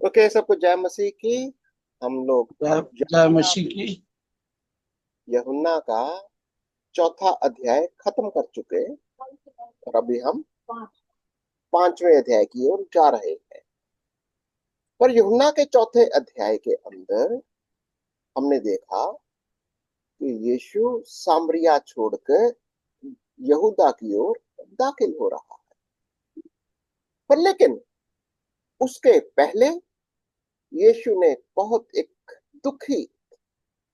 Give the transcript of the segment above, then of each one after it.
Okay, सबको जय मसीह की। हम लोग जय अब जय यूहन्ना मसीह की। यूहन्ना का चौथा अध्याय खत्म कर चुके हैं। और अभी हम पांचवें अध्याय की ओर जा रहे हैं। पर यूहन्ना के चौथे अध्याय के अंदर हमने देखा कि यीशु सामरिया छोड़कर यहूदा की ओर दाखिल हो रहा है। पर लेकिन उसके पहले यीशु ने बहुत एक दुखी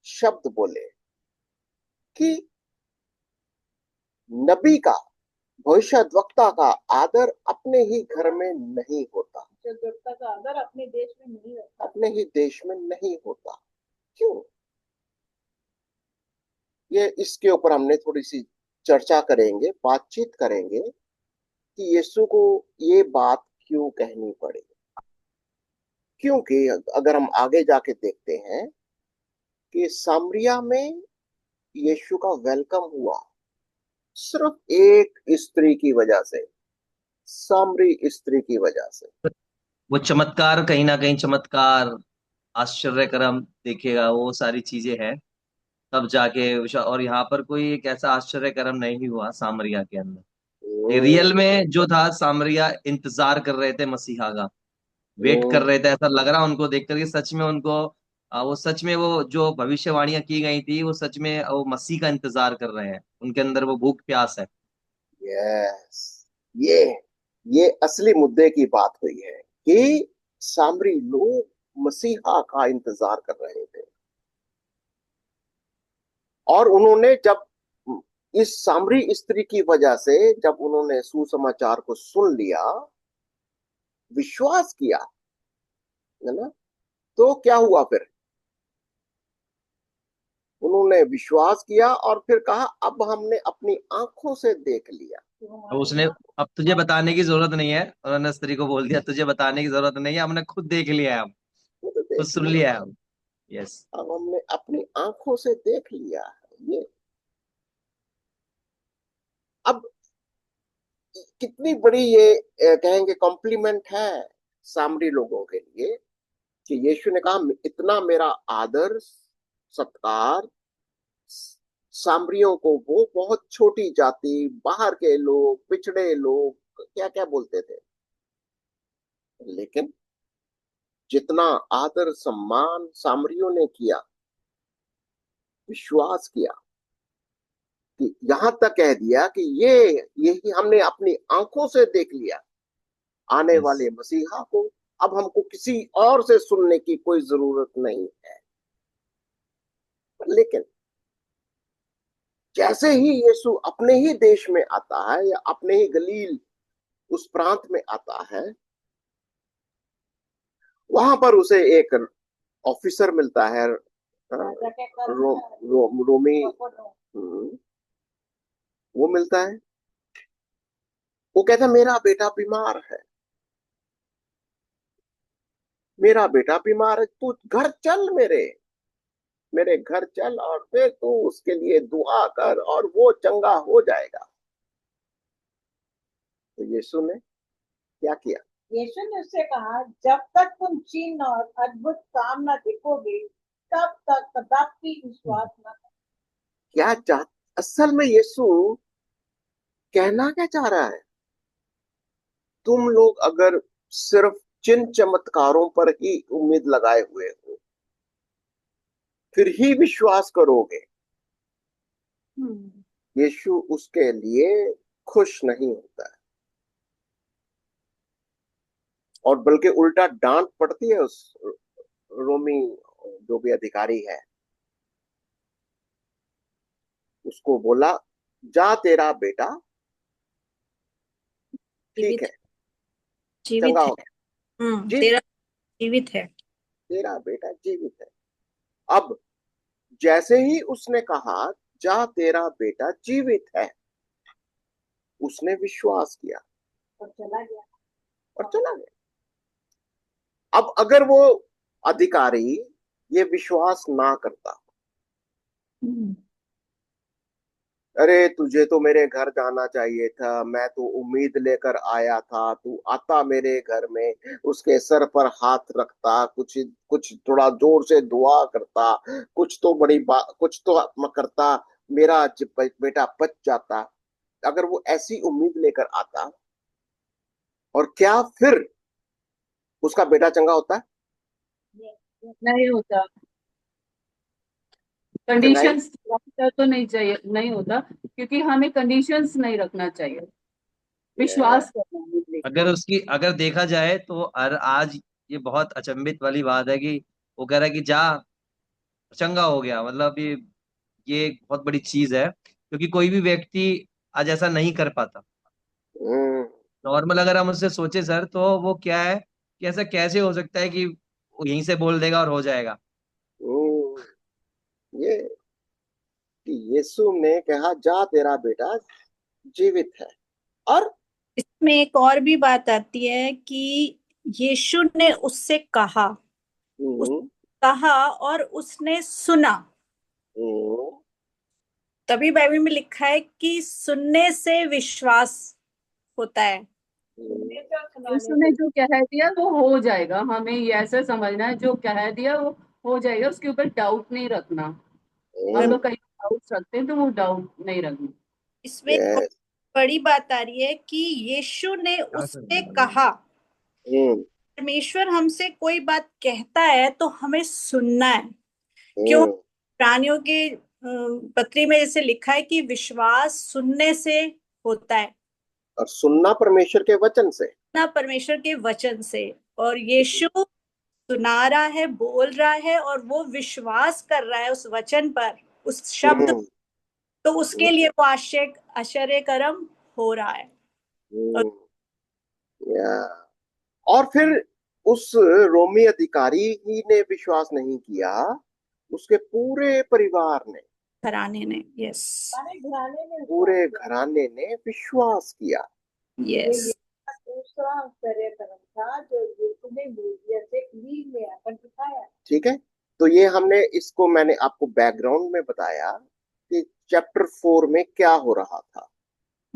शब्द बोले कि नबी का, भविष्यद्वक्ता का आदर अपने ही घर में नहीं होता। भविष्यद्वक्ता का आदर अपने देश में नहीं होता, अपने ही देश में नहीं होता। क्यों? ये इसके ऊपर हमने थोड़ी सी चर्चा करेंगे, बातचीत करेंगे कि यीशु को ये बात क्यों कहनी पड़ी। क्योंकि अगर हम आगे जाके देखते हैं कि सामरिया में यीशु का वेलकम हुआ सिर्फ एक स्त्री की वजह से, सामरी स्त्री की वजह से। वो चमत्कार, कहीं ना कहीं चमत्कार, आश्चर्यकरम देखेगा, वो सारी चीजें हैं तब जाके और यहाँ पर कोई एक ऐसा आश्चर्यकरम नहीं हुआ सामरिया के अंदर। हम्म, रियल में जो था, सामरिया इंतजार कर रहे थे मसीहा का, वेट कर हम्म, रहे थे। ऐसा लग रहा उनको देख करके सच में उनको वो सच में वो जो भविष्यवाणियां की गई थी वो सच में वो मसीह का इंतजार कर रहे हैं। उनके अंदर वो भूख प्यास है। यस, ये ये असली मुद्दे की बात हुई है कि सामरी लोग मसीहा का इंतजार कर रहे थे। और उन्होंने जब इस सामरी स्त्री की वजह से जब उन्होंने सुसमाचार को सुन लिया, विश्वास किया, है ना, तो क्या हुआ फिर? उन्होंने विश्वास किया और फिर कहा अब हमने अपनी आंखों से देख लिया। तो उसने, अब तुझे बताने की जरूरत नहीं है, उन्होंने स्त्री को बोल दिया, तुझे बताने की जरूरत नहीं है, हमने खुद देख लिया है, हम खुद खुद देख सुन लिया, लिया है हम। यस। अब हमने अपनी आंखों से देख लिया है। ये अब कितनी बड़ी ये कहेंगे कॉम्प्लीमेंट है सामरी लोगों के लिए कि यीशु ने कहा इतना मेरा आदर सत्कार। सामरियों को वो बहुत छोटी जाति, बाहर के लोग, पिछड़े लोग क्या क्या बोलते थे, लेकिन जितना आदर सम्मान सामरियों ने किया, विश्वास किया, कि यहां तक कह दिया कि ये यही हमने अपनी आंखों से देख लिया आने यस। वाले मसीहा को। अब हमको किसी और से सुनने की कोई जरूरत नहीं है। लेकिन जैसे ही यीशु अपने ही देश में आता है या अपने ही गलील उस प्रांत में आता है, वहां पर उसे एक ऑफिसर मिलता है, रोमी। वो मिलता है। वो कहता है मेरा बेटा बीमार है, मेरा बेटा बीमार है, तू घर चल, मेरे मेरे घर चल और फिर तू उसके लिए दुआ कर और वो चंगा हो जाएगा। तो यीशु ने क्या किया? यीशु ने उससे कहा जब तक तुम चिन्ह और अद्भुत काम न देखोगे तब तक कदापि विश्वास न करो। क्या चाह असल में यीशु कहना क्या चाह रहा है? तुम लोग अगर सिर्फ चिन्ह चमत्कारों पर ही उम्मीद लगाए हुए हो, फिर ही विश्वास करोगे, यीशु उसके लिए खुश नहीं होता है। और बल्कि उल्टा डांट पड़ती है उस रोमी जो भी अधिकारी है। उसको बोला जा, तेरा बेटा ठीक जीवित है, चंगा जीवित है। हो गया। जी, तेरा जीवित है। तेरा बेटा जीवित है। अब जैसे ही उसने कहा जा, तेरा बेटा जीवित है, उसने विश्वास किया और चला गया, और चला गया। अब अगर वो अधिकारी ये विश्वास ना करता, अरे तुझे तो मेरे घर जाना चाहिए था, मैं तो उम्मीद लेकर आया था, तू आता मेरे घर में, उसके सर पर हाथ रखता, कुछ कुछ थोड़ा जोर से दुआ करता, कुछ तो बड़ी बात, कुछ तो करता, मेरा बेटा बच जाता। अगर वो ऐसी उम्मीद लेकर आता, और क्या फिर उसका बेटा चंगा होता है? नहीं होता। चंगाई। कंडीशंस तो नहीं चाहिए, नहीं होता, क्योंकि हमें कंडीशंस नहीं रखना चाहिए, ये- विश्वास करना है मुझे। अगर उसकी अगर देखा जाए तो आज ये बहुत अचंभित वाली बात है कि वो कह रहा है कि जा, चंगा हो गया। मतलब ये एक बहुत बड़ी चीज है, क्योंकि कोई भी व्यक्ति आज ऐसा नहीं कर पाता। हम्म, नॉर्मल अगर हम उससे सोचे सर, तो वो क्या है कि ऐसा कैसे हो सकता है कि वो यहीं से बोल देगा और हो जाएगा। हम्म, ये कि यीशु ने कहा जा तेरा बेटा जीवित है। और इसमें एक और भी बात आती है कि यीशु ने उससे कहा, उस हम्म, कहा और उसने सुना। हम्म, तभी बाइबल में लिखा है कि सुनने से विश्वास होता है। हम्म, यीशु ने जो कह दिया वो हो जाएगा, हमें ये ऐसे समझना है, जो कह दिया वो हो जाएगा, उसके ऊपर डाउट नहीं रखना। हम हम्म, लोग कई डाउट रखते हैं, तो वो डाउट नहीं रखना। इसमें एक बहुत yes, बड़ी बात आ रही है कि यीशु ने उससे कहा। हम्म, परमेश्वर हमसे कोई बात कहता है तो हमें सुनना है। क्यों? हम्म, प्राणियों के पत्री में जैसे लिखा है कि विश्वास सुनने से होता है, और सुनना परमेश्वर के वचन से। ना परमेश्वर के वचन से। और यीशु सुना रहा है, बोल रहा है, और वो विश्वास कर रहा है उस वचन पर, उस शब्द। हम्म, तो उसके लिए वो आश्चर्य आश्चर्य कर्म हो रहा है। और हम्म, या और फिर उस रोमी अधिकारी ही ने विश्वास नहीं किया, उसके पूरे परिवार ने, घराने ने, यस, पूरे घराने ने विश्वास किया। यस, दूसरा आश्चर्य कर्म था जो यीशु ने मीडिया से लीग में आकर दिखाया। ठीक है। तो ये हमने इसको मैंने आपको बैकग्राउंड में बताया कि चैप्टर 4 में क्या हो रहा था।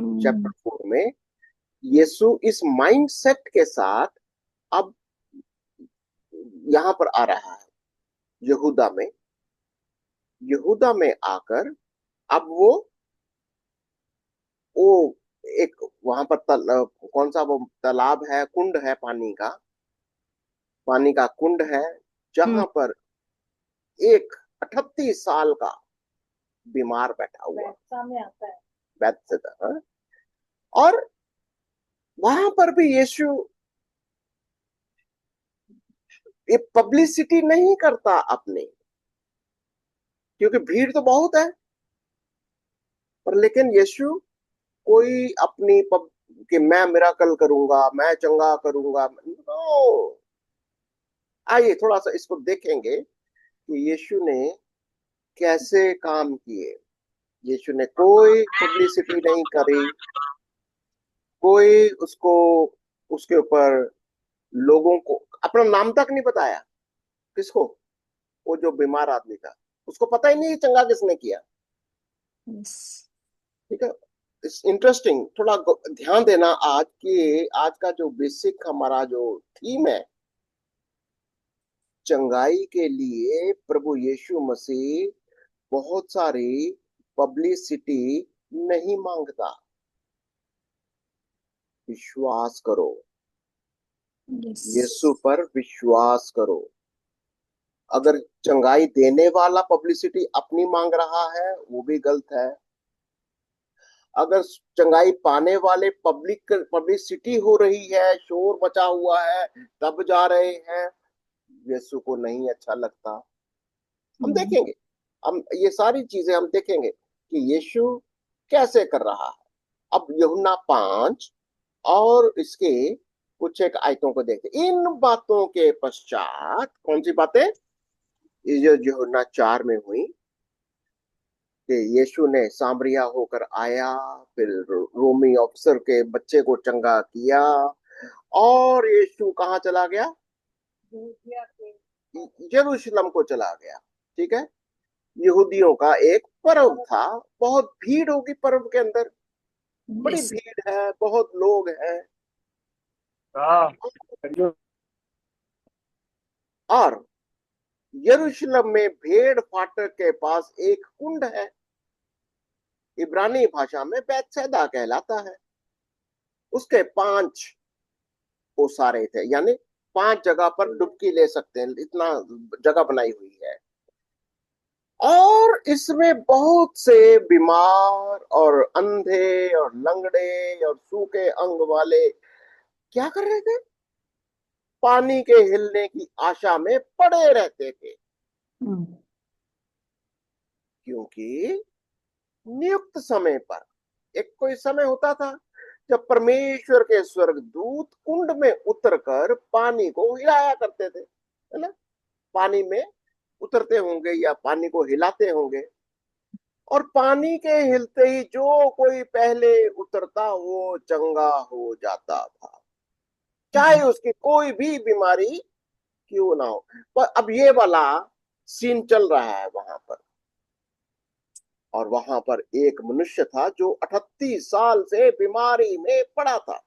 चैप्टर 4 में यीशु इस माइंडसेट के साथ अब यहां पर आ रहा है, यहूदा में। यहूदा में आकर अब वो एक वहां पर कौन सा वो तालाब है, कुंड है, पानी का कुंड है, जहां पर एक 38 साल का बीमार बैठा हुआ, सामने आता है। बैतसैदा, हाँ? और वहां पर भी यीशु ये पब्लिसिटी नहीं करता अपने, क्योंकि भीड़ तो बहुत है। पर लेकिन यीशु कोई अपनी कि मैं मिराकल करूंगा, मैं चंगा करूंगा, नो। आइए थोड़ा सा इसको देखेंगे कि यीशु ने कैसे काम किए। यीशु ने कोई पब्लिसिटी नहीं करी, कोई उसको उसके ऊपर लोगों को अपना नाम तक नहीं बताया। किसको? वो जो बीमार आदमी था, उसको पता ही नहीं चंगा किसने किया। यस, ठीक है। इट्स इंटरेस्टिंग, थोड़ा ध्यान देना। आज का जो बेसिक हमारा जो थीम है, चंगाई के लिए प्रभु यीशु मसीह बहुत सारी पब्लिसिटी नहीं मांगता। विश्वास करो, यस, यीशु पर विश्वास करो। अगर चंगाई देने वाला पब्लिसिटी अपनी मांग रहा है, वो भी गलत है। अगर चंगाई पाने वाले पब्लिसिटी हो रही है, शोर मचा हुआ है, तब जा रहे हैं, यीशु को नहीं अच्छा लगता। हम देखेंगे, हम ये सारी चीजें हम देखेंगे कि यीशु कैसे कर रहा है। अब यूहन्ना 5 और इसके कुछ एक आयतों को देखते। इन बातों के पश्चात कौन सी बातें? ये जो यूहन्ना 4 में हुई कि यीशु ने सामरिया होकर आया, फिर रोमी ऑफिसर के बच्चे को चंगा किया, और यीशु कहाँ चला गया? यहूदिया के यरूशलेम को चला गया। ठीक है। यहूदियों का एक पर्व था। बहुत भीड़ होगी पर्व के अंदर, बड़ी Yes. भीड़ है, बहुत लोग हैं। और यरूशलेम में भेड़ फाटक के पास एक कुंड है, इब्रानी भाषा में बैतसैदा कहलाता है। उसके 5 ओसारे थे, यानी 5 जगह पर डुबकी ले सकते हैं, इतना जगह बनाई हुई है। और इसमें बहुत से बीमार और अंधे और लंगड़े और सूखे अंग वाले क्या कर रहे थे? पानी के हिलने की आशा में पड़े रहते थे, क्योंकि नियुक्त समय पर एक कोई समय होता था जब परमेश्वर के स्वर्गदूत कुंड में उतरकर पानी को हिलाया करते थे, है ना? पानी में उतरते होंगे या पानी को हिलाते होंगे, और पानी के हिलते ही जो कोई पहले उतरता वो चंगा हो जाता था, चाहे उसकी कोई भी बीमारी क्यों ना हो। पर अब ये वाला सीन चल रहा है वहां पर, और वहां पर एक मनुष्य था जो 38 साल से बीमारी में पड़ा था।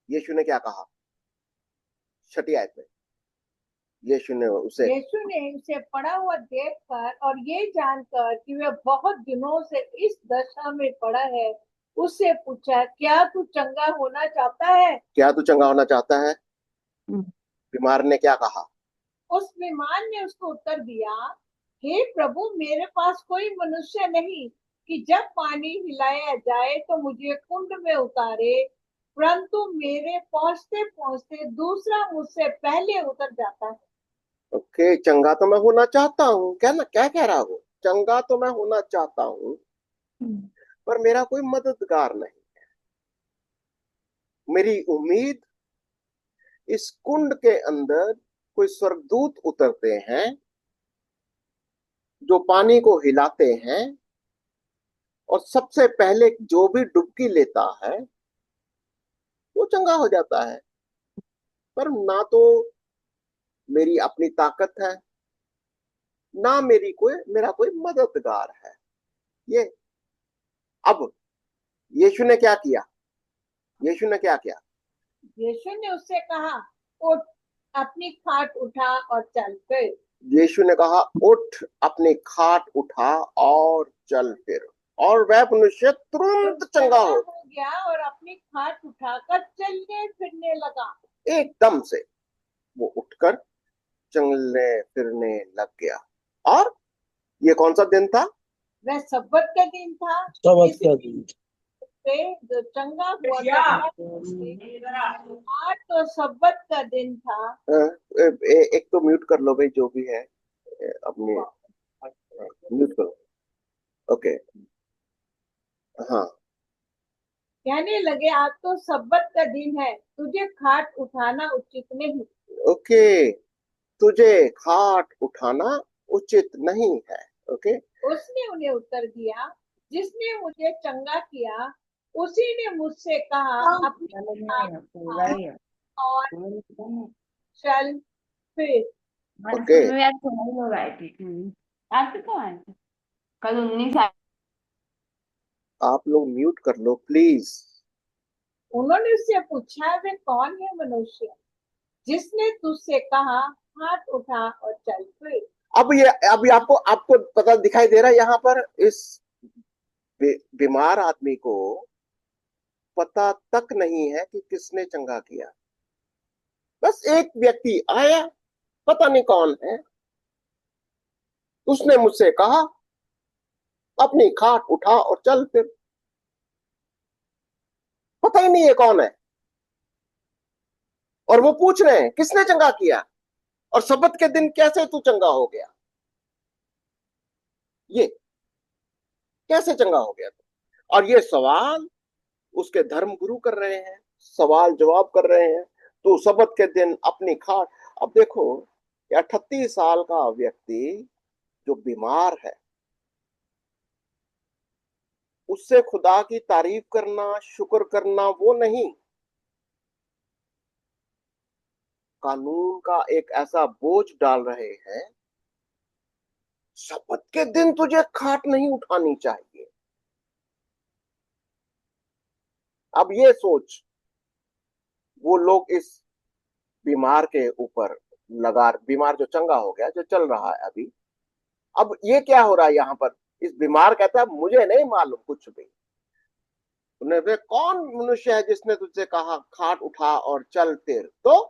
यीशु ने क्या कहा 6ठी आयत में? यीशु ने उसे पड़ा हुआ देखकर और ये जानकर कि वह बहुत दिनों से इस दशा में पड़ा है, उससे पूछा, क्या तू चंगा होना चाहता है? क्या तू चंगा होना चाहता है? बीमार ने क्या कहा? उस बीमार ने उसको उत्तर दिया, हे प्रभु, मेरे पास कोई मनुष्य नहीं कि जब पानी हिलाया जाए तो मुझे कुंड में उतारे, परंतु मेरे पहुंचते पहुंचते दूसरा मुझसे पहले उतर जाता है। ओके, चंगा तो मैं होना चाहता हूँ, क्या ना क्या कह रहा हूँ? चंगा तो मैं होना चाहता हूँ, पर मेरा कोई मददगार नहीं। मेरी उम्मीद इस कुंड के अंदर कोई स्वर्गदूत उतरते हैं जो पानी को हिलाते हैं, और सबसे पहले जो भी डुबकी लेता है वो चंगा हो जाता है। पर ना तो मेरी अपनी ताकत है, ना मेरा कोई मददगार है। ये अब यीशु ने क्या किया? यीशु ने क्या किया? यीशु ने उससे कहा, उठ, अपनी खाट उठा और चल फिर। यीशु ने कहा, उठ, अपनी खाट उठा और चल फिर। और वह मनुष्य तुरंत चंगा हो गया और अपनी खाट उठाकर चलने फिरने लगा। एकदम से वो उठकर चलने फिरने लग गया। और ये कौन सा दिन था? वह सब्बत का दिन था। सबत का दिन से जो चंगा हुआ था, आज तो सब्बत का दिन था। एक तो म्यूट कर लो भाई, जो भी है अपने म्यूट करो। ओके, हाँ। कहने लगे, आज तो सब्बत का दिन है, तुझे खाट उठाना उचित नहीं। ओके, तुझे खाट उठाना उचित नहीं है। ओके, उसने उन्हें उत्तर दिया, जिसने मुझे चंगा किया उसी ने मुझसे कहा, अपनी खाट उठा और चल फिर। ओके, कल 19 आप लोग म्यूट कर लो प्लीज। उन्होंने उससे पूछा, वे कौन है मनुष्य जिसने तुझसे कहा, हाथ उठा और चल फिर? अभी आपको पता दिखाई दे रहा है यहाँ पर, इस बीमार आदमी को पता तक नहीं है कि किसने चंगा किया। बस एक व्यक्ति आया, पता नहीं कौन है, उसने मुझसे कहा, अपनी खाट उठा और चल फिर। पता ही नहीं है कौन है, और वो पूछ रहे हैं किसने चंगा किया, और सब्बत के दिन कैसे तू चंगा हो गया? ये कैसे चंगा हो गया? और ये सवाल उसके धर्म गुरु कर रहे हैं, सवाल जवाब कर रहे हैं। तो सब्बत के दिन अपनी खाट। अब देखो, 38 साल का व्यक्ति जो बीमार है, उससे खुदा की तारीफ करना, शुक्र करना वो नहीं, कानून का एक ऐसा बोझ डाल रहे हैं शपथ के दिन तुझे खाट नहीं उठानी चाहिए। अब ये सोच, वो लोग इस बीमार के ऊपर लगा, बीमार जो चंगा हो गया, जो चल रहा है अभी, अब ये क्या हो रहा है यहाँ पर? इस बीमार कहता है मुझे नहीं मालूम कुछ भी। उन्हें वे कौन मनुष्य है जिसने तुझसे कहा खाट उठा और चल फिर? तो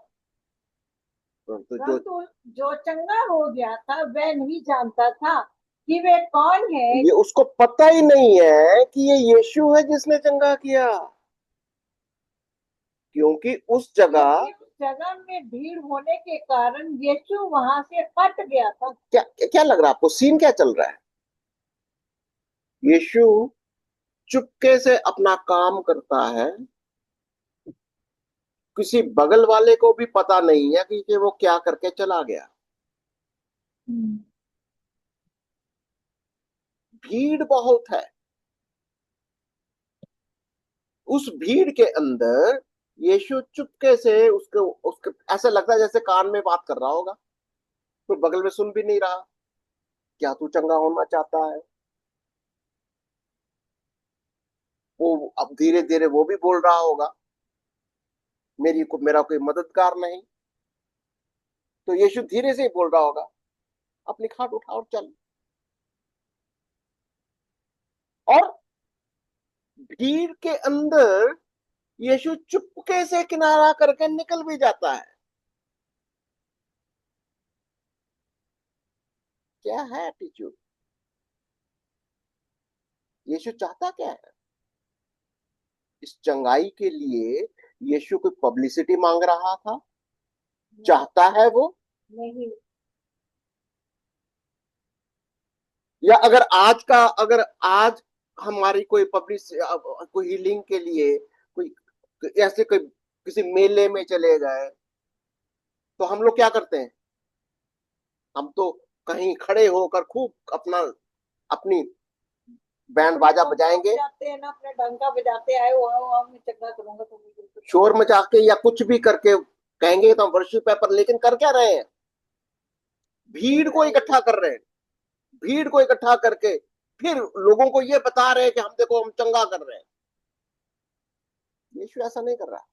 परंतु जो परंतु जो चंगा हो गया था वह नहीं जानता था कि वे कौन है, ये उसको पता ही नहीं है कि ये यीशु है जिसने चंगा किया, क्योंकि उस जगह क्योंकि उस जगह में भीड़ होने के कारण यीशु वहां से हट गया था। क्या क्या लग रहा है आपको? सीन क्या चल रहा है? यीशु चुपके से अपना काम करता है, किसी बगल वाले को भी पता नहीं है कि वो क्या करके चला गया। भीड़ बहुत है, उस भीड़ के अंदर यीशु चुपके से उसके उसके ऐसा लगता है जैसे कान में बात कर रहा होगा, कोई बगल में सुन भी नहीं रहा। क्या तू चंगा होना चाहता है? वो अब धीरे धीरे वो भी बोल रहा होगा, मेरा कोई मददगार नहीं। तो यीशु धीरे से ही बोल रहा होगा, अपनी खाट उठा और चल। और भीड़ के अंदर यीशु चुपके से किनारा करके निकल भी जाता है। क्या है एटीट्यूड? यीशु चाहता क्या है इस चंगाई के लिए? यीशु कोई पब्लिसिटी मांग रहा था? चाहता है वो? नहीं, या अगर आज हमारी कोई कोई हीलिंग के लिए कोई ऐसे कोई किसी मेले में चले गए, तो हम लोग क्या करते हैं? हम तो कहीं खड़े होकर खूब अपनी बैंड बाजा बजाएंगे, जाते हैं ना, अपने डंका बजाते आए वहां मैं चंगा करूंगा तो मुझे शोर मचा के या कुछ भी करके कहेंगे तो हम वर्शिप है, पर लेकिन कर क्या रहे हैं? भीड़ को इकट्ठा कर रहे हैं, भीड़ को इकट्ठा करके फिर लोगों को ये बता रहे हैं कि हम देखो हम चंगा कर रहे हैं। यीशु ऐसा नहीं कर रहा,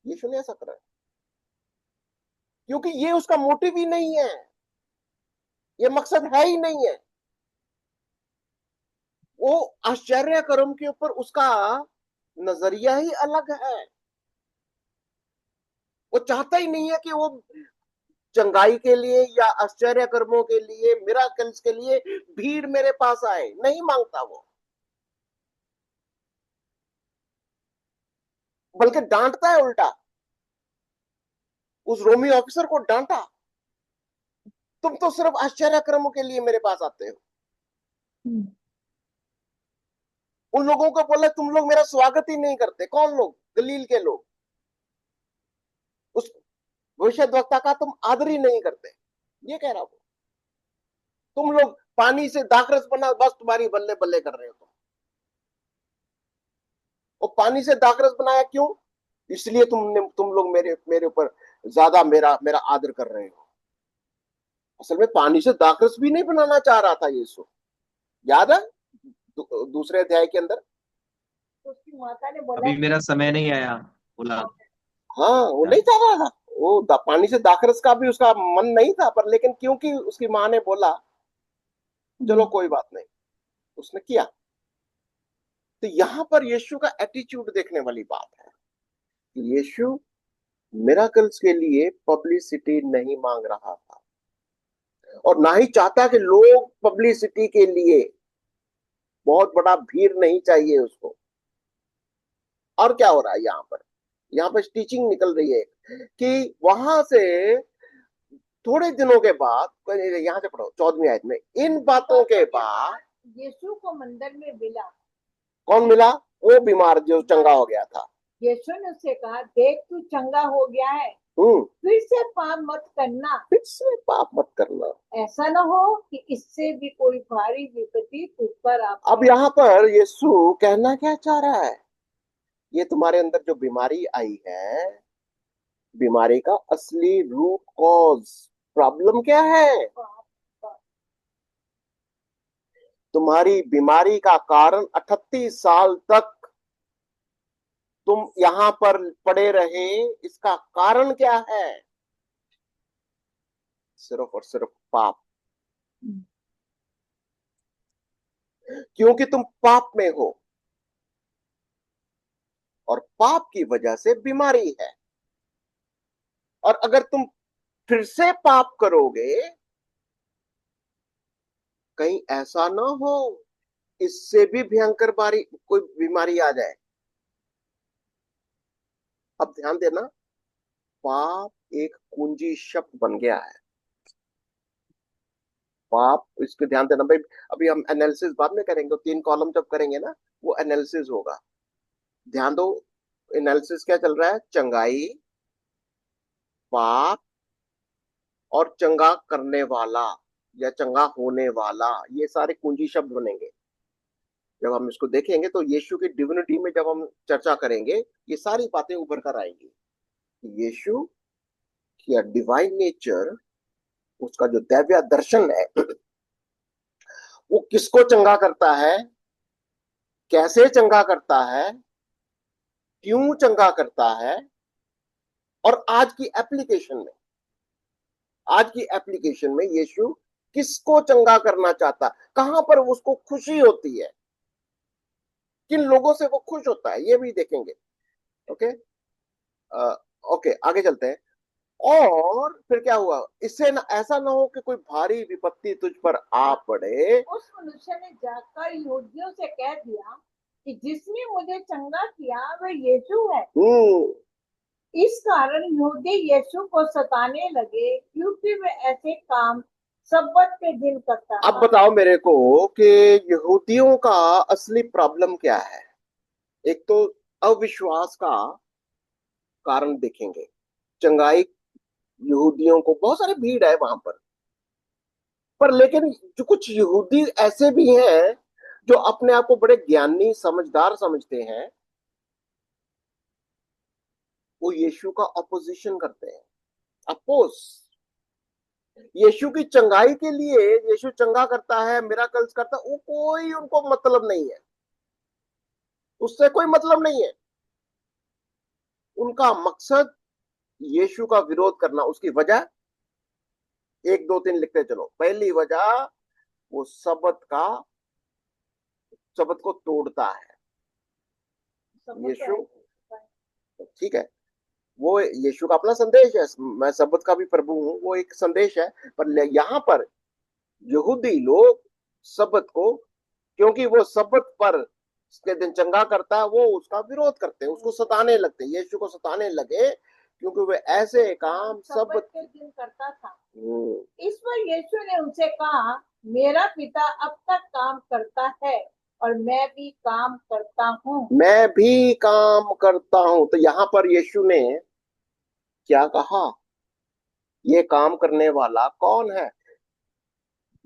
यीशु नहीं ऐसा कर रहा है, क्योंकि ये उसका मोटिव ही नहीं है, ये मकसद है ही नहीं है। वो आश्चर्य कर्म के ऊपर उसका नजरिया ही अलग है। वो चाहता ही नहीं है कि वो चंगाई के लिए या आश्चर्य कर्मों के लिए, मिराकल्स के लिए भीड़ मेरे पास आए, नहीं मांगता वो। बल्कि डांटता है उल्टा, उस रोमी ऑफिसर को डांटा, तुम तो सिर्फ आश्चर्य कर्मों के लिए मेरे पास आते हो। उन लोगों को बोला तुम लोग मेरा स्वागत ही नहीं करते। कौन लोग? गलील के लोग। उस भविष्यद्वक्ता का तुम आदर ही नहीं करते, ये कह रहा हूं। तुम लोग पानी से दाखरस बना, बस तुम्हारी बल्ले बल्ले कर रहे हो और पानी से दाखरस बनाया क्यों? इसलिए तुम लोग मेरे मेरे ऊपर ज्यादा मेरा मेरा आदर कर रहे हो। असल में पानी से दाखरस भी नहीं बनाना चाह रहा था यीशु, याद है दूसरे अध्याय के अंदर? तो उसकी माता ने बोला अभी मेरा समय नहीं आया बोला। हाँ, वो नहीं चाह रहा था, वो पानी से दाखरस का भी उसका मन नहीं था, पर लेकिन क्योंकि उसकी माँ ने बोला चलो कोई बात नहीं, उसने किया। तो यहां पर यीशु का एटीट्यूड देखने वाली बात है कि यीशु मिराकल्स के लिए पब्लिसिटी नहीं मांग रहा था, और ना ही चाहता कि लोग पब्लिसिटी के लिए, बहुत बड़ा भीड़ नहीं चाहिए उसको। और क्या हो रहा है यहाँ पर टीचिंग निकल रही है कि वहां से थोड़े दिनों के बाद, यहां से पढ़ो 14वीं आयत में, इन बातों के बाद यीशु को मंदिर में मिला। कौन मिला? वो बीमार जो चंगा हो गया था। यीशु ने उससे कहा, देख तू चंगा हो गया है, हम्म, फिर से पाप मत करना, फिर से पाप मत करना। ऐसा न हो कि इससे भी कोई भारी विपत्ति तुझ पर आ अब पड़े। यहाँ पर यीशु कहना क्या चाह रहा है? ये तुम्हारे अंदर जो बीमारी आई है, बीमारी का असली रूट कॉज प्रॉब्लम क्या है? तुम्हारी बीमारी का कारण 38 साल तक तुम यहां पर पड़े रहे, इसका कारण क्या है? सिर्फ और सिर्फ पाप। क्योंकि तुम पाप में हो और पाप की वजह से बीमारी है। और अगर तुम फिर से पाप करोगे, कहीं ऐसा ना हो इससे भी भयंकर बारी कोई बीमारी आ जाए। अब ध्यान देना, पाप एक कुंजी शब्द बन गया है। पाप, इसको ध्यान देना भाई। अभी हम एनालिसिस बाद में करेंगे, 3 कॉलम जब करेंगे ना, वो एनालिसिस होगा। ध्यान दो, एनालिसिस क्या चल रहा है? चंगाई, पाप और चंगा करने वाला या चंगा होने वाला, ये सारे कुंजी शब्द बनेंगे। जब हम इसको देखेंगे तो यीशु की डिविनिटी में जब हम चर्चा करेंगे, ये सारी बातें उभर कर आएंगी। यीशु की डिवाइन नेचर, उसका जो दैवीय दर्शन है, वो किसको चंगा करता है, कैसे चंगा करता है, क्यों चंगा करता है, और आज की एप्लीकेशन में यीशु किसको चंगा करना चाहता, कहां पर उसको खुशी होती है, किन लोगों से वो खुश होता है, ये भी देखेंगे। ओके, ओके, आगे चलते हैं। और फिर क्या हुआ? इससे ना ऐसा ना हो कि कोई भारी विपत्ति तुझ पर आ पड़े। उस मनुष्य ने जाकर यहूदियों से कह दिया कि जिसने मुझे चंगा किया वह यीशु है। इस कारण यहूदी यीशु को सताने लगे, क्योंकि वह ऐसे काम सब्बत के दिन करता था। अब बताओ मेरे को कि यहूदियों का असली प्रॉब्लम क्या है? एक तो अविश्वास का कारण देखेंगे। चंगाई, यहूदियों को बहुत सारी भीड़ है वहां पर लेकिन जो कुछ यहूदी ऐसे भी हैं जो अपने आप को बड़े ज्ञानी समझदार समझते हैं, वो यीशु का अपोजिशन करते हैं, अपोज। यीशु की चंगाई के लिए, यीशु चंगा करता है, मिराकल्स करता है, वो कोई उनको मतलब नहीं है, उससे कोई मतलब नहीं है। उनका मकसद यीशु का विरोध करना। उसकी वजह 1 2 3 लिखते चलो। पहली वजह, वो शब्द को तोड़ता है। यीशु, ठीक है, वो यीशु का अपना संदेश है, मैं शब्द का भी प्रभु हूं, वो एक संदेश है। पर यहां पर यहूदी लोग शब्द को, क्योंकि वो शब्द पर उसके दिन चंगा करता है, वो उसका विरोध करते हैं, उसको सताने लगते हैं, यीशु को सताने लगे, क्योंकि वे ऐसे काम शब्द के दिन करता था। इस पर यीशु ने उनसे कहा, मेरा पिता अब तक काम करता है और मैं भी काम करता हूँ। मैं भी काम करता हूं। तो यहां पर यीशु ने क्या कहा? ये काम करने वाला कौन है?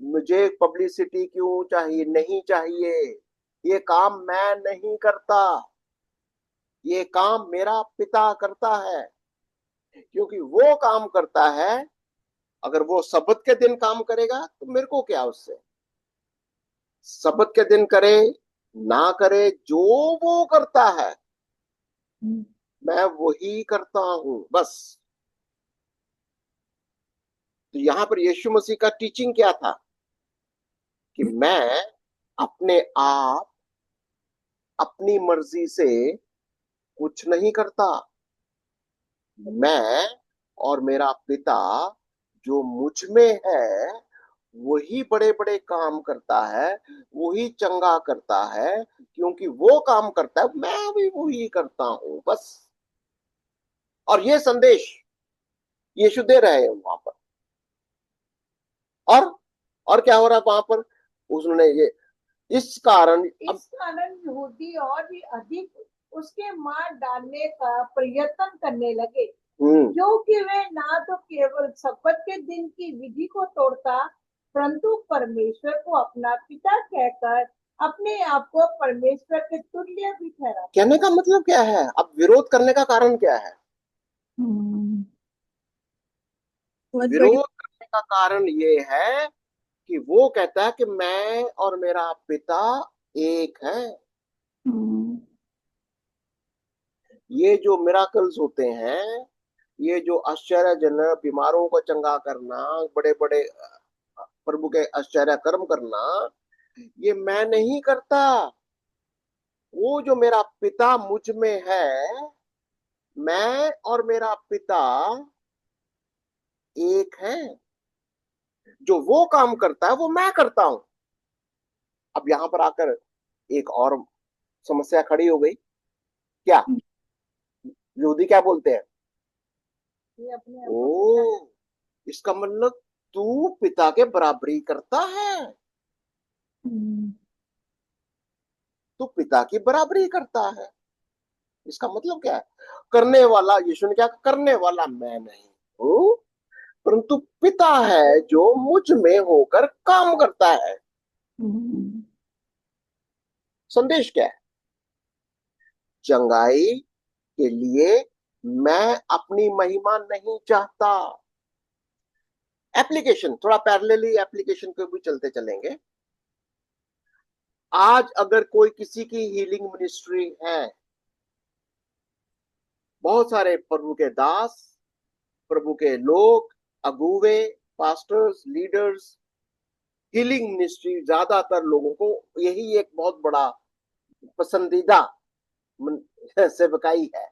मुझे पब्लिसिटी क्यों चाहिए? नहीं चाहिए। ये काम मैं नहीं करता, ये काम मेरा पिता करता है। क्योंकि वो काम करता है, अगर वो सब्त के दिन काम करेगा तो मेरे को क्या उससे? सब्त के दिन करे ना करे, जो वो करता है मैं वही करता हूं, बस। तो यहां पर यीशु मसीह का टीचिंग क्या था? कि मैं अपने आप अपनी मर्जी से कुछ नहीं करता। मैं और मेरा पिता जो मुझ में है, वही बड़े बड़े काम करता है, वही चंगा करता है। क्योंकि वो काम करता है, मैं भी वही करता हूं, बस। और ये संदेश यीशु दे रहे हैं वहां पर। और क्या हो रहा है वहां पर? उसने ये इस कारण यहूदी और भी अधिक उसके मार डालने का प्रयत्न करने लगे, क्योंकि वे ना तो केवल सब्बत के दिन की विधि को तोड़ता, परंतु परमेश्वर को अपना पिता कहकर अपने आप को परमेश्वर के तुल्य भी ठहरा। कहने का मतलब क्या है? अब विरोध करने का कारण क्या है? विरोध करने का कारण ये है कि वो कहता है कि मैं और मेरा पिता एक है। ये जो मिराकल्स होते हैं, ये जो आश्चर्यजनक बीमारों को चंगा करना, बड़े बड़े प्रभु के आश्चर्य कर्म करना, ये मैं नहीं करता। वो जो मेरा पिता मुझ में है, मैं और मेरा पिता एक है। जो वो काम करता है वो मैं करता हूं। अब यहां पर आकर एक और समस्या खड़ी हो गई। क्या यहूदी क्या बोलते हैं? ये अपने आप ओ, इसका मतलब तू पिता के बराबरी करता है, तू पिता की बराबरी करता है। इसका मतलब क्या है? करने वाला, यीशु ने क्या कहा? करने वाला मैं नहीं हूं, परंतु पिता है जो मुझ में होकर काम करता है। संदेश क्या है? चंगाई के लिए मैं अपनी महिमा नहीं चाहता। एप्लीकेशन थोड़ा पैरेलली एप्लीकेशन को भी चलते चलेंगे। आज अगर कोई किसी की हीलिंग मिनिस्ट्री है, बहुत सारे प्रभु के दास, प्रभु के लोग, अगुवे, पास्टर्स, लीडर्स, हीलिंग मिनिस्ट्री, ज्यादातर लोगों को यही एक बहुत बड़ा पसंदीदा सेवकाई है।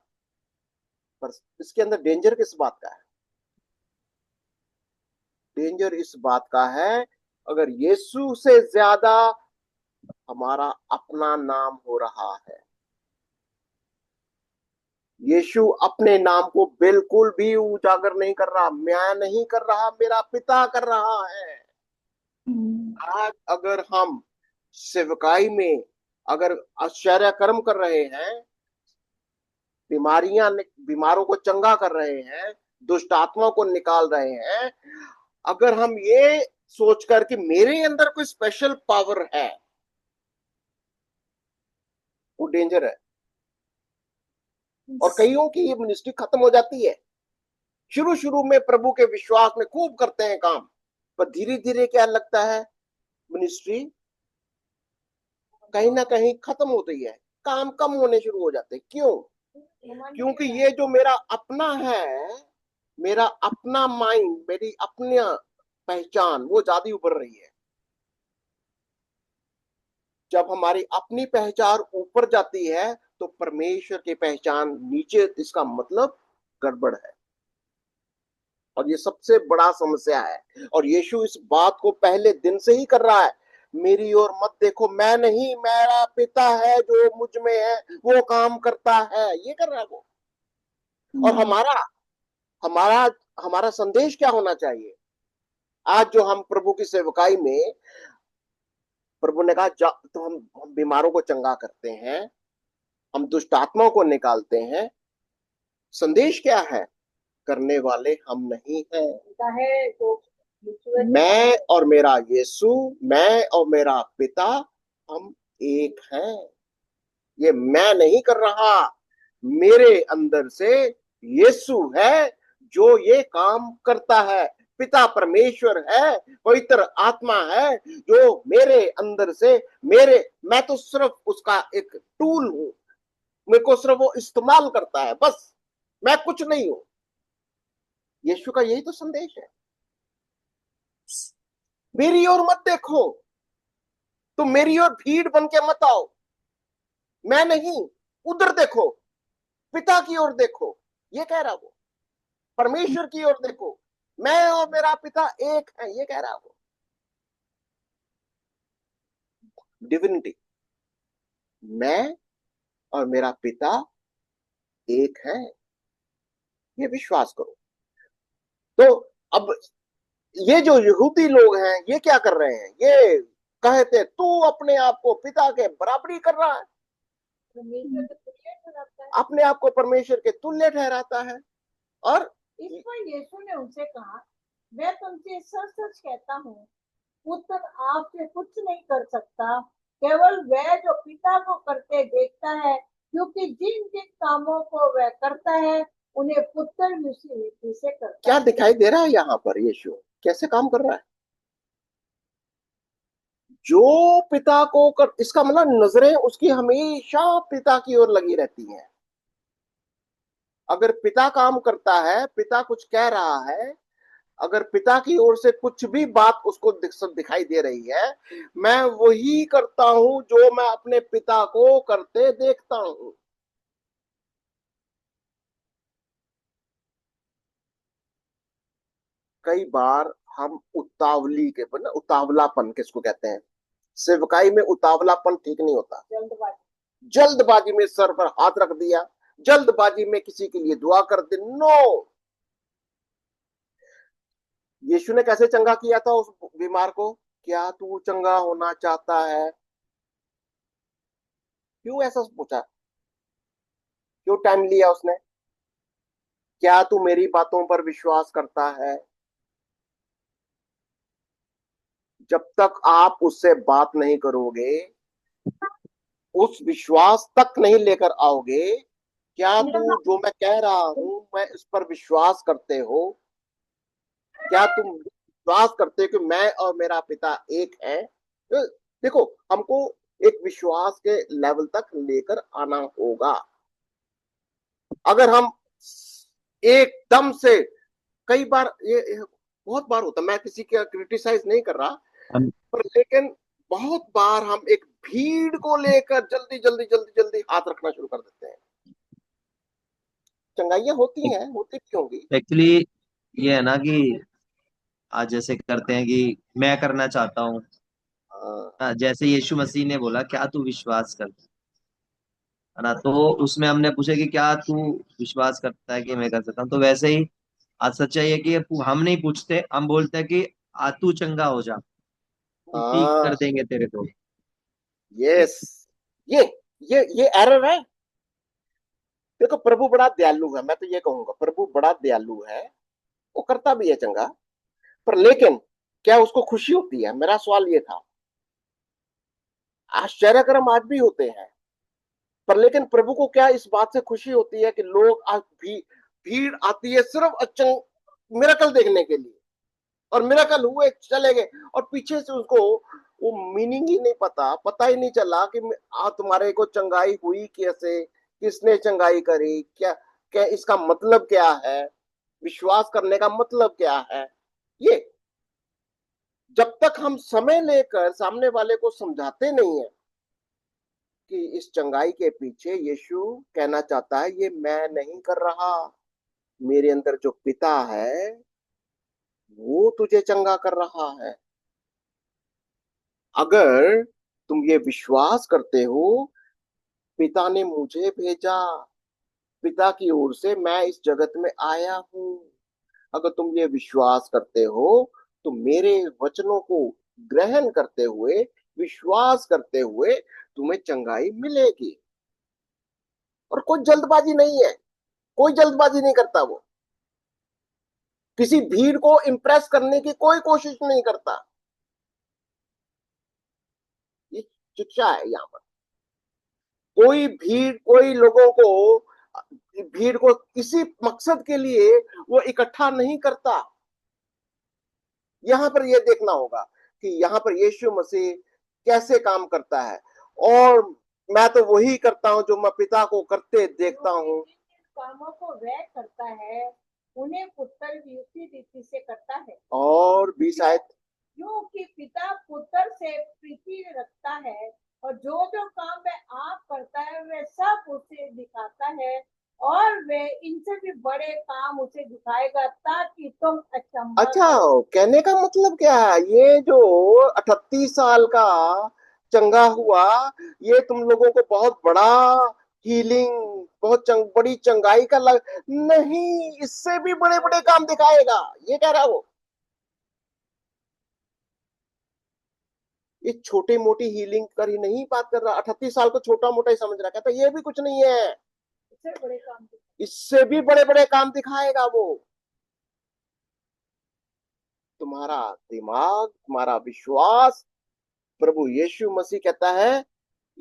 पर इसके अंदर डेंजर किस बात का है? डेंजर इस बात का है, अगर यीशु से ज्यादा हमारा अपना नाम हो रहा है। यीशु अपने नाम को बिल्कुल भी उजागर नहीं कर रहा। मैं नहीं कर रहा, मेरा पिता कर रहा है। आज अगर हम सेवकाई में अगर आश्चर्य कर्म कर रहे हैं, बीमारों को चंगा कर रहे हैं, दुष्ट आत्मा को निकाल रहे हैं, अगर हम ये सोचकर कि मेरे अंदर कोई स्पेशल पावर है, वो डेंजर है। और कईयों की ये मिनिस्ट्री खत्म हो जाती है। शुरू शुरू में प्रभु के विश्वास में खूब करते हैं काम, पर धीरे धीरे क्या लगता है, मिनिस्ट्री कहीं ना कहीं खत्म होती है, काम कम होने शुरू हो जाते हैं। क्यों? क्योंकि ये जो मेरा अपना है, मेरा अपना माइंड, मेरी अपनी पहचान, वो ज्यादा उभर रही है। जब हमारी अपनी पहचान ऊपर जाती है तो परमेश्वर की पहचान नीचे, इसका मतलब गड़बड़ है। और ये सबसे बड़ा समस्या है। और यीशु इस बात को पहले दिन से ही कर रहा है। मेरी ओर मत देखो, मैं नहीं, मेरा पिता है जो मुझ में है, वो काम करता है, ये कर रहा है वो। और हमारा हमारा हमारा संदेश क्या होना चाहिए? आज जो हम प्रभु की सेवकाई में, प्रभु ने कहा तो हम बीमारों को चंगा करते हैं, हम दुष्ट आत्माओं को निकालते हैं। संदेश क्या है? करने वाले हम नहीं हैं। है तो मैं और मेरा यीशु, मैं और मेरा पिता, हम एक हैं। ये मैं नहीं कर रहा, मेरे अंदर से यीशु है जो ये काम करता है। पिता परमेश्वर है, पवित्र आत्मा है जो मेरे अंदर से, मैं तो सिर्फ उसका एक टूल हूं। मेरे को सिर्फ वो इस्तेमाल करता है, बस, मैं कुछ नहीं हूं। यीशु का यही तो संदेश है। मेरी ओर मत देखो, तुम मेरी ओर भीड़ बन के मत आओ। मैं नहीं, उधर देखो, पिता की ओर देखो, ये कह रहा वो। परमेश्वर की ओर देखो, मैं और मेरा पिता एक है, ये कह रहा वो। डिविनिटी, मैं और मेरा पिता एक है, ये विश्वास करो। तो अब ये जो यहूदी लोग हैं, ये क्या कर रहे हैं? ये कहते तू अपने आप को पिता के बराबरी कर रहा है, परमेश्वर तो तुल्य ठहराता है। अपने आप को परमेश्वर के तुल्य ठहराता है। और इस पर यीशु ने उनसे कहा, मैं तुमसे सच सच कहता हूँ, पुत्र आपसे कुछ नहीं कर सकता, केवल वह जो पिता को करते देखता है, क्योंकि जिन जिन कामों को वह करता है उन्हें पुत्र उसी रीति से करता क्या है। दिखाई दे रहा है यहाँ पर? यीशु कैसे काम कर रहा है? जो पिता को कर, इसका मतलब नजरें उसकी हमेशा पिता की ओर लगी रहती हैं। अगर पिता काम करता है, पिता कुछ कह रहा है, अगर पिता की ओर से कुछ भी बात उसको दिखाई दे रही है, मैं वही करता हूं जो मैं अपने पिता को करते देखता हूं। कई बार हम उतावली के ना, उतावलापन किसको कहते हैं? सेवकाई में उतावलापन ठीक नहीं होता। जल्दबाजी में सर पर हाथ रख दिया, जल्दबाजी में किसी के लिए दुआ कर दी। नो, यीशु ने कैसे चंगा किया था उस बीमार को? क्या तू चंगा होना चाहता है? क्यों ऐसा पूछा? क्यों टाइम लिया उसने? क्या तू मेरी बातों पर विश्वास करता है? जब तक आप उससे बात नहीं करोगे, उस विश्वास तक नहीं लेकर आओगे, क्या तू जो मैं कह रहा हूं मैं इस पर विश्वास करते हो? क्या तुम विश्वास करते हो कि मैं और मेरा पिता एक है? तो देखो, हमको एक विश्वास के लेवल तक लेकर आना होगा। अगर हम एकदम से, कई बार ये बहुत बार होता, मैं किसी का क्रिटिसाइज नहीं कर रहा, हम पर लेकिन बहुत बार हम एक भीड़ को लेकर जल्दी जल्दी जल्दी जल्दी हाथ रखना शुरू कर देते हैं। चंगाइयां होती हैं, होती भी होंगी। एक्चुअली ये है ना कि आज जैसे करते हैं कि मैं करना चाहता हूँ। हाँ, हाँ, जैसे यीशु मसीह ने बोला क्या तू विश्वास कर, है ना, तो उसमें हमने पूछा कि क्या तू विश्वास करता है कि मैं कर सकता हूँ, तो वैसे ही आज सच्चाई है कि हम नहीं पूछते, हम बोलते हैं कि आ तू चंगा हो जा, तू ठीक हाँ, कर देंगे तेरे को। यस, ये ये एरर है। देखो, प्रभु बड़ा दयालु है, मैं तो ये कहूंगा प्रभु बड़ा दयालु है, वो करता भी है चंगा, पर लेकिन क्या उसको खुशी होती है? मेरा सवाल ये था। आश्चर्यकर्म आज भी होते हैं, पर लेकिन प्रभु को क्या इस बात से खुशी होती है कि लोग आज भी, भीड़ आती है सिर्फ मिरेकल देखने के लिए, और मिरेकल हुए चले गए, और पीछे से उसको वो मीनिंग ही नहीं पता, पता ही नहीं चला कि तुम्हारे को चंगाई हुई कैसे, किसने चंगाई करी, क्या क्या इसका मतलब क्या है, विश्वास करने का मतलब क्या है? ये जब तक हम समय लेकर सामने वाले को समझाते नहीं है कि इस चंगाई के पीछे यीशु कहना चाहता है, ये मैं नहीं कर रहा, मेरे अंदर जो पिता है वो तुझे चंगा कर रहा है। अगर तुम ये विश्वास करते हो पिता ने मुझे भेजा, पिता की ओर से मैं इस जगत में आया हूं, अगर तुम ये विश्वास करते हो तो मेरे वचनों को ग्रहण करते हुए, विश्वास करते हुए तुम्हें चंगाई मिलेगी। और कोई जल्दबाजी नहीं है, कोई जल्दबाजी नहीं करता वो, किसी भीड़ को इंप्रेस करने की कोई कोशिश नहीं करता। ये शिक्षा है यहाँ पर। कोई भीड़, कोई लोगों को, भीड़ को किसी मकसद के लिए वो इकट्ठा नहीं करता। यहां पर यह देखना होगा कि यहाँ पर यीशु मसीह कैसे काम करता है, और मैं तो वही करता हूं जो मैं पिता को करते देखता हूं। कामों को वह करता है, उन्हें पुत्र भी उसी रीति से करता है, और भी शायद क्योंकि पिता पुत्र से प्रीति रखता है, और जो जो काम वह आप करता है वह सब उसे दिखाता है, और वह इनसे भी बड़े काम उसे दिखाएगा ताकि तुम अचंभा अच्छा, करो। कहने का मतलब क्या है? ये जो 38 साल का चंगा हुआ, ये तुम लोगों को बहुत बड़ा हीलिंग, बहुत बड़ी चंगाई का लग नहीं, इससे भी बड़े बड़े काम दिखाएगा, ये कह रहा है वो। ये छोटी मोटी हीलिंग कर ही नहीं बात कर रहा, 38 साल को छोटा मोटा ही समझ रहा, कहता ये भी कुछ नहीं है, इससे बड़े काम इससे भी बड़े बड़े काम दिखाएगा वो। तुम्हारा दिमाग, तुम्हारा विश्वास, प्रभु यीशु मसीह कहता है,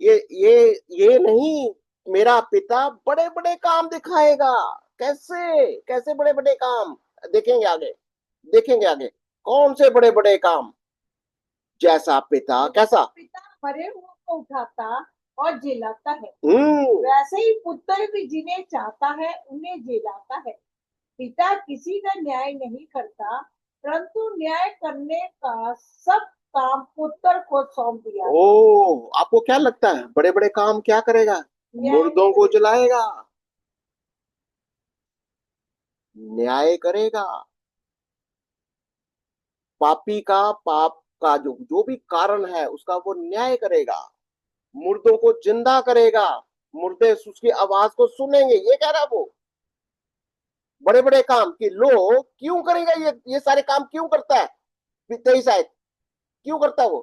ये ये ये नहीं, मेरा पिता बड़े बड़े काम दिखाएगा। कैसे कैसे बड़े बड़े काम? देखेंगे आगे, देखेंगे आगे। कौन से बड़े बड़े काम? जैसा पिता कैसा? पिता मरे हुए को उठाता और जिलाता है, हम्म वैसे ही पुत्र भी जिन्हें चाहता है उन्हें जिलाता है। पिता किसी का न्याय नहीं करता, परंतु न्याय करने का सब काम पुत्र को सौंप दिया। ओ, आपको क्या लगता है बड़े बड़े काम क्या करेगा? मुर्दों को जलाएगा, न्याय करेगा, पापी का पाप का जो जो भी कारण है उसका वो न्याय करेगा, मुर्दों को जिंदा करेगा, मुर्दे उसकी आवाज को सुनेंगे, ये कह रहा वो। बड़े बड़े काम कि लोग क्यों करेगा, ये सारे काम क्यों करता है? 23 आयत क्यों करता है वो?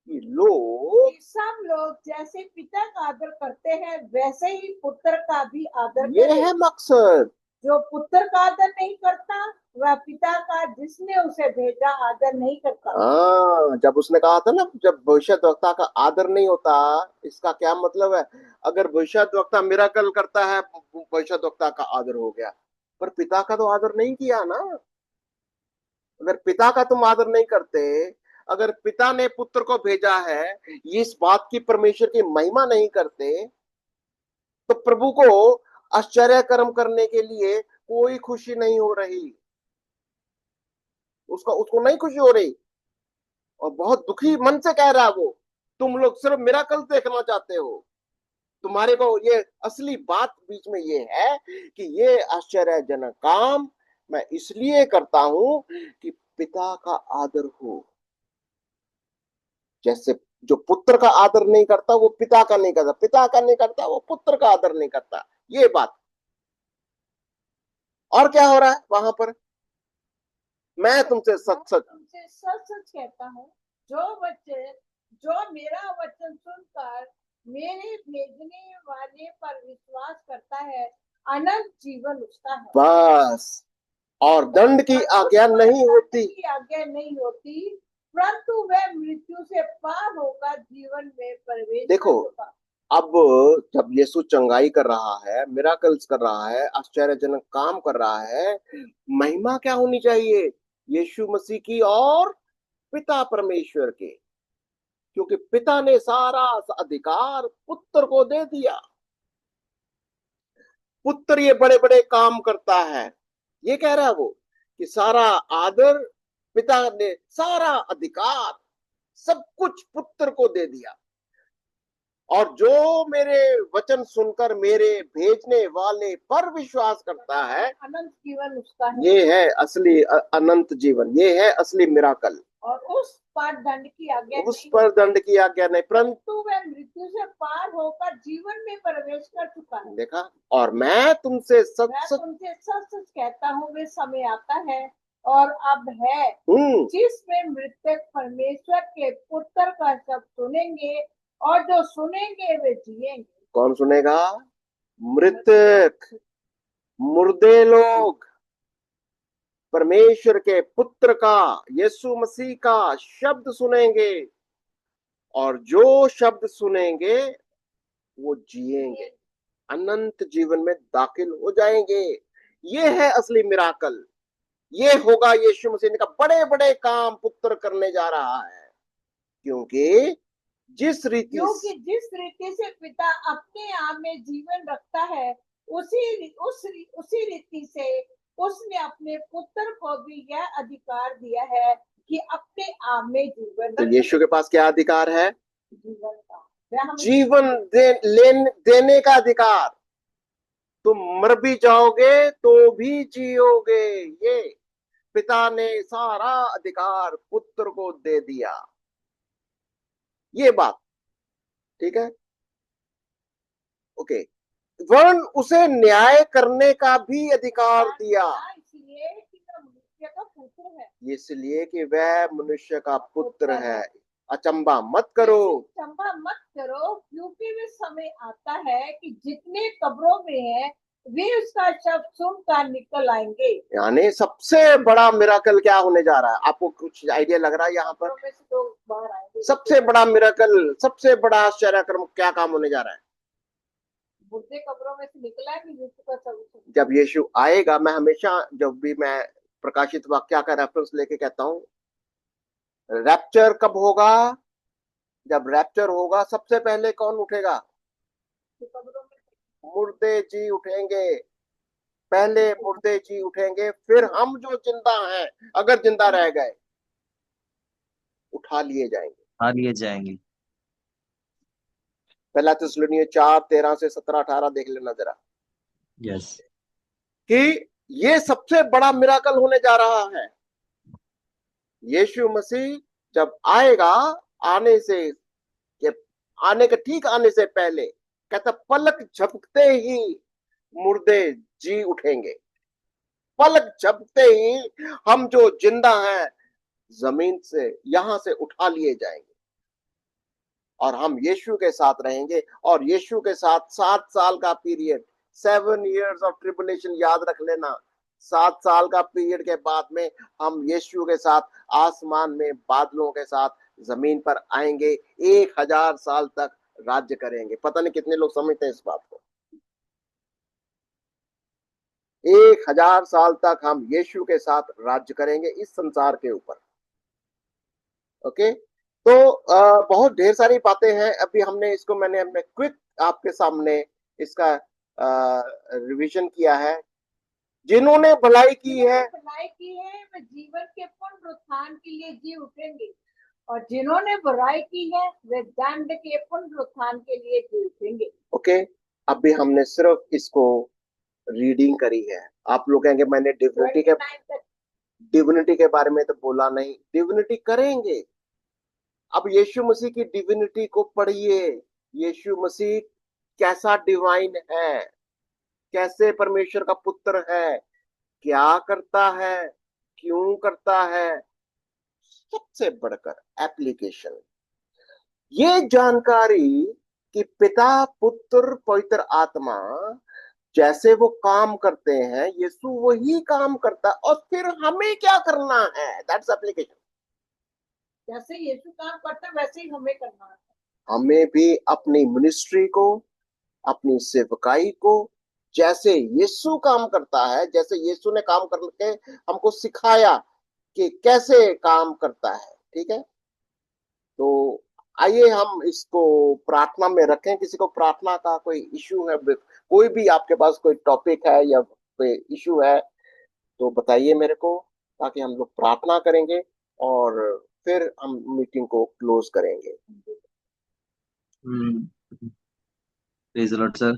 कि लोग, सब लोग जैसे पिता का आदर करते हैं वैसे ही पुत्र का भी आदर ये करें। है मकसद। जो पुत्र का आदर नहीं करता वह पिता का जिसने उसे भेजा आदर नहीं करता। हाँ, जब उसने कहा था ना, जब भविष्यद्वक्ता का आदर नहीं होता, इसका क्या मतलब है? अगर भविष्यद्वक्ता मिराकल करता है, भविष्यद्वक्ता का आदर हो गया, पर पिता का तो आदर नहीं किया ना। अगर पिता का तुम आदर नहीं करते, अगर पिता ने पुत्र को भेजा है, इस बात की परमेश्वर की महिमा नहीं करते, तो प्रभु को आश्चर्य कर्म करने के लिए कोई खुशी नहीं हो रही, उसका उसको नहीं खुशी हो रही, और बहुत दुखी मन से कह रहा है वो, तुम लोग सिर्फ मिराकल देखना चाहते हो, तुम्हारे को ये असली बात बीच में ये है कि ये आश्चर्यजनक काम मैं इसलिए करता हूं कि पिता का आदर हो। जैसे जो पुत्र का आदर नहीं करता वो पिता का नहीं करता, पिता का नहीं करता वो पुत्र का आदर नहीं करता, ये बात। और क्या हो रहा है वहां पर? मैं तुमसे सच सच तुमसे सच सच कहता हूँ, जो मेरा वचन सुनकर मेरे भेजने वाले पर विश्वास करता है, अनंत जीवन उसका है। बस, और दंड की आज्ञा नहीं होती, की आज्ञा नहीं होती, परंतु वह मृत्यु से पार होकर जीवन में प्रवेश देखो, कर चुका। अब जब यीशु चंगाई कर रहा है, मिराकल्स कर रहा है, आश्चर्यजनक काम कर रहा है, महिमा क्या होनी चाहिए? यीशु मसीह की और पिता परमेश्वर के, क्योंकि पिता ने सारा अधिकार पुत्र को दे दिया। पुत्र ये बड़े बड़े काम करता है, ये कह रहा है वो, कि सारा आदर पिता ने, सारा अधिकार, सब कुछ पुत्र को दे दिया। और जो मेरे वचन सुनकर मेरे भेजने वाले पर विश्वास करता है, अनंत जीवन उसका है। ये है असली अनंत जीवन, ये है असली मिराकल। और उस पर दंड की आज्ञा उस पर दंड की आज्ञा नहीं, परंतु वह मृत्यु से पार होकर जीवन में प्रवेश कर चुका है। देखा, और मैं तुमसे सच सच कहता हूँ, वे समय आता है और अब है जिसमें मृतक परमेश्वर के पुत्र का शब्द सुनेंगे, और जो सुनेंगे वे जिएंगे। कौन सुनेगा? मृतक, मुर्दे लोग परमेश्वर के पुत्र का, यीशु मसीह का शब्द सुनेंगे, और जो शब्द सुनेंगे वो जिएंगे, अनंत जीवन में दाखिल हो जाएंगे। ये है असली मिराकल। ये होगा यीशु मसीह का बड़े बड़े काम पुत्र करने जा रहा है, क्योंकि जिस रीति से पिता अपने आप में जीवन रखता है, उसी रीति से उसने अपने पुत्र को भी यह अधिकार दिया है कि अपने आप में जीवन। तो यीशु के पास क्या अधिकार है? जीवन का, जीवन देने का अधिकार। तुम मर भी जाओगे तो भी जियोगे, ये पिता ने सारा अधिकार पुत्र को दे दिया, ये बात ठीक है। ओके, वर्ण उसे न्याय करने का भी अधिकार दिया, इसलिए कि वह मनुष्य का पुत्र है। अचंबा मत करो, क्योंकि वे समय आता है कि जितने कब्रों में है वे उसका शब्द सुनकर निकल आएंगे। यानी सबसे बड़ा मिराकल क्या होने जा रहा है? आपको कुछ आइडिया लग रहा है यहाँ पर? बाहर आएंगे। सबसे बड़ा मिराकल, सबसे बड़ा आश्चर्यक्रम क्या काम होने जा रहा है? मुर्दे कब्रों में से निकला है कि यीशु का शब्द। जब यीशु आएगा, मैं हमेशा जब भी मैं प्रकाशित वाक्य का रेफरेंस लेके कहता हूं, रैप्चर कब होगा? जब रैप्चर होगा सबसे पहले कौन उठेगा? मुर्दे जी उठेंगे। पहले मुर्दे जी उठेंगे, फिर हम जो जिंदा हैं, अगर जिंदा रह गए, उठा लिए जाएंगे। आ लिए जाएंगे। पहला थिस्सलुनीय 4:13 से 17-18 देख लेना जरा, यस। कि ये सबसे बड़ा मिराकल होने जा रहा है। यीशु मसीह जब आएगा, आने से के आने के ठीक आने से पहले कहता, पलक झपकते ही मुर्दे जी उठेंगे। पलक झपकते ही हम जो जिंदा हैं जमीन से, यहां से उठा लिए जाएंगे और हम यीशु के साथ रहेंगे। और यीशु के साथ 7 साल का पीरियड, 7 years ऑफ ट्रिबुलेशन, याद रख लेना। 7 साल का पीरियड के बाद में हम यीशु के साथ आसमान में बादलों के साथ जमीन पर आएंगे, 1000 साल तक राज्य करेंगे। पता नहीं कितने लोग समझते हैं इस बात को। 1000 साल तक हम यीशु के साथ राज्य करेंगे इस संसार के ऊपर। ओके, तो बहुत ढेर सारी बातें हैं। अभी मैंने क्विक आपके सामने इसका रिवीजन किया है। जिन्होंने भलाई की है, वे जीवन के पुनरुत्थान के लिए जी उठेंगे, और जिन्होंने बुराई की है वे दंड के पुनरुत्थान के लिए जी उठेंगे। ओके, अभी हमने सिर्फ इसको रीडिंग करी है। आप लोग कहेंगे मैंने डिविनिटी के बारे में तो बोला नहीं। डिविनिटी करेंगे। अब यीशु मसीह की डिविनिटी को पढ़िए। यीशु मसीह कैसा डिवाइन है, कैसे परमेश्वर का पुत्र है, क्या करता है, क्यों करता है, सबसे बढ़कर एप्लीकेशन, ये जानकारी कि पिता, पुत्र, पवित्र आत्मा जैसे वो काम करते हैं, यीशु वही काम करता है, और फिर हमें क्या करना है, दैट्स एप्लीकेशन। जैसे यीशु काम करता है वैसे ही हमें करना है। हमें भी अपनी मिनिस्ट्री को, अपनी सेवकाई को, जैसे यीशु काम करता है, जैसे यीशु ने काम करके हमको सिखाया कि कैसे काम करता है, ठीक है। तो आइए हम इसको प्रार्थना में रखें। किसी को प्रार्थना का कोई इशू है, कोई भी आपके पास कोई टॉपिक है या कोई इशू है तो बताइए मेरे को, ताकि हम लोग प्रार्थना करेंगे और फिर हम मीटिंग को क्लोज करेंगे। Praise the Lord sir.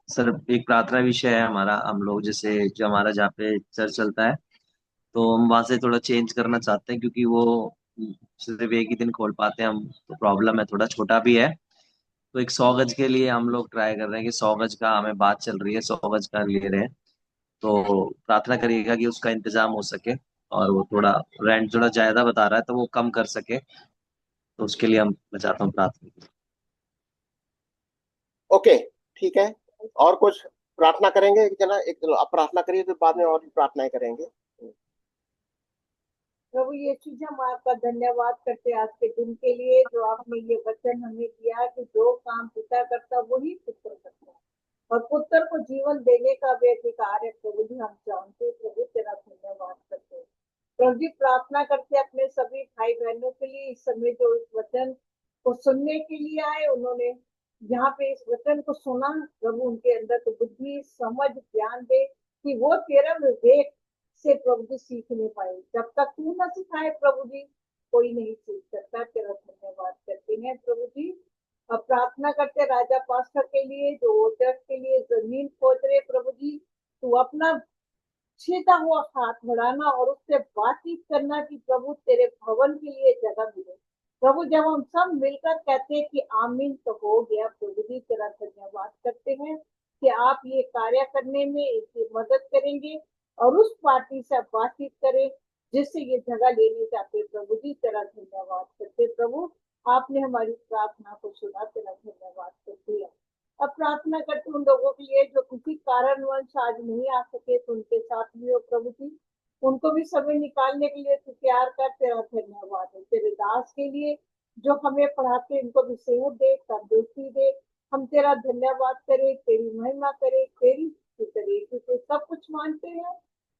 Sir, एक प्रार्थना विषय है हमारा। हम लोग जैसे जो हमारा जहाँ पे चर्च चलता है, तो हम वहाँ से थोड़ा चेंज करना चाहते हैं, क्योंकि वो सिर्फ एक ही दिन खोल पाते हैं हम, तो प्रॉब्लम है, थोड़ा छोटा भी है। तो एक 100 गज के लिए हम लोग ट्राई कर रहे हैं कि 100 गज का हमें बात चल रही है, 100 गज का ले रहे हैं। तो प्रार्थना करिएगा कि उसका इंतजाम हो सके, और वो थोड़ा रेंट थोड़ा ज्यादा बता रहा है तो वो कम कर सके, तो उसके लिए मैं चाहता हूँ प्रार्थना। ओके, ठीक है। और कुछ प्रार्थना करेंगे जना? एक चलो आप प्रार्थना करिए, फिर बाद में और भी प्रार्थनाएं करेंगे। प्रभु यीशु जी, हम आपका धन्यवाद करते हैं आज के दिन के लिए, जो आपने ये वचन हमें दिया कि जो काम पिता करता वही पुत्र करता है, और पुत्र को जीवन देने का भी अधिकार है। प्रभु जी हम जानते हैं, प्रभु तेरा धन्यवाद करते हैं। प्रभु जी प्रार्थना करते अपने सभी भाई बहनों के लिए, इस समय जो इस वचन को सुनने के लिए आए, उन्होंने यहाँ पे इस वचन को सुना, प्रभु उनके अंदर तो बुद्धि, समझ, ज्ञान दे कि वो तेरा विवेक से प्रभु जी सीख नहीं पाए। जब तक तू न सिखाए प्रभु जी, कोई नहीं सीख सकता। तेरा धन्यवाद करते हैं प्रभु जी। अब प्रार्थना करते राजा पास्टर के लिए, जो चर्च के लिए जमीन खोज रहे, प्रभु जी तू अपना सीधा हुआ हाथ बढ़ाना और उससे बातचीत करना कि प्रभु तेरे भवन के लिए जगह मिले। प्रभु जब हम सब मिलकर कहते हैं कि आमीन, तो हो गया। प्रभु जी तेरा धन्यवाद करते हैं कि आप ये कार्य करने में इसकी मदद करेंगे और उस पार्टी से आप बातचीत करें जिससे ये जगह लेने जाते। प्रभु जी तेरा धन्यवाद करते। प्रभु आपने हमारी प्रार्थना को सुना, तेरा धन्यवाद करते हैं। अब प्रार्थना करते उन लोगों के लिए जो किसी कारणवश आज नहीं आ सके, तो उनके साथ भी हो प्रभु जी, उनको भी समय निकालने के लिए तैयार कर। तेरा धन्यवाद है तेरे दास के लिए जो हमें पढ़ाते, इनको भी सेहत दे, तंदुरुस्ती दे। हम तेरा धन्यवाद करें, तेरी महिमा करें, तेरी करे, क्योंकि सब कुछ मानते हैं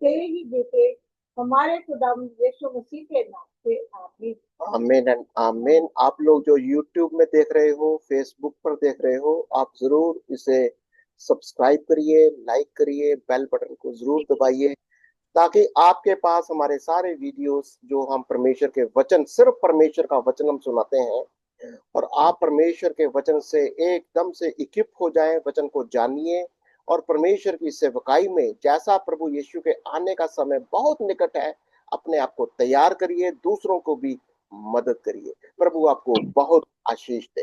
तेरे ही बेटे हमारे खुदावंद यीशु मसीह के नाम से आमीन। आमीन एंड आमीन। आप लोग जो YouTube में देख रहे हो, फेसबुक पर देख रहे हो, आप जरूर इसे सब्सक्राइब करिए, लाइक करिए, बेल बटन को जरूर दबाइए, ताकि आपके पास हमारे सारे वीडियोस जो हम परमेश्वर के वचन, सिर्फ परमेश्वर का वचन हम सुनाते हैं, और आप परमेश्वर के वचन से एकदम से इक्विप हो जाएं, वचन को जानिए, और परमेश्वर की सेवकाई में, जैसा प्रभु यीशु के आने का समय बहुत निकट है, अपने आप को तैयार करिए, दूसरों को भी मदद करिए। प्रभु आपको बहुत आशीष दे।